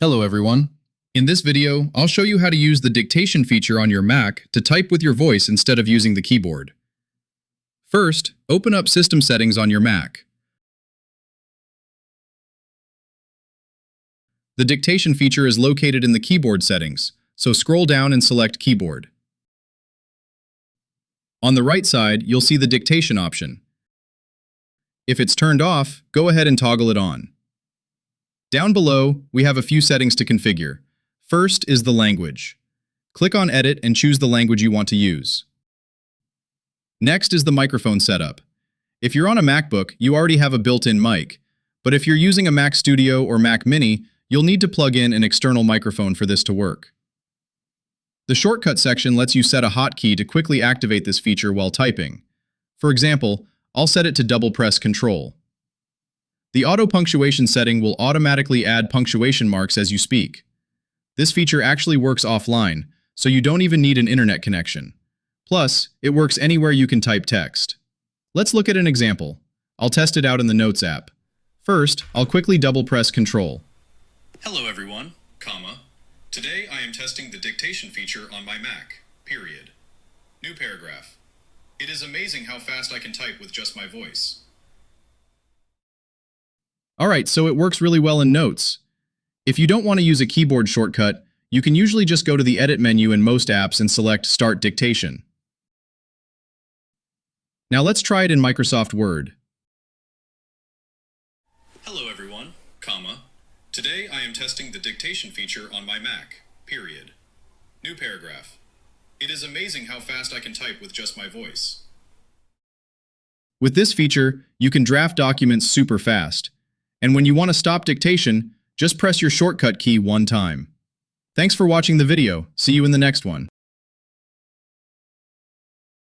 Hello everyone. In this video, I'll show you how to use the dictation feature on your Mac to type with your voice instead of using the keyboard. First, open up System Settings on your Mac. The dictation feature is located in the keyboard settings, so scroll down and select Keyboard. On the right side, you'll see the dictation option. If it's turned off, go ahead and toggle it on. Down below, we have a few settings to configure. First is the language. Click on Edit and choose the language you want to use. Next is the microphone setup. If you're on a MacBook, you already have a built-in mic, but if you're using a Mac Studio or Mac Mini, you'll need to plug in an external microphone for this to work. The shortcut section lets you set a hotkey to quickly activate this feature while typing. For example, I'll set it to double press Control. The auto-punctuation setting will automatically add punctuation marks as you speak. This feature actually works offline, so you don't even need an internet connection. Plus, it works anywhere you can type text. Let's look at an example. I'll test it out in the Notes app. First, I'll quickly double press Control. Hello everyone, today I am testing the dictation feature on my Mac, period. New paragraph. It is amazing how fast I can type with just my voice. Alright, so it works really well in Notes. If you don't want to use a keyboard shortcut, you can usually just go to the Edit menu in most apps and select Start Dictation. Now let's try it in Microsoft Word. Hello everyone, today I am testing the dictation feature on my Mac, period. New paragraph. It is amazing how fast I can type with just my voice. With this feature, you can draft documents super fast. And when you want to stop dictation, just press your shortcut key one time. Thanks for watching the video. See you in the next one.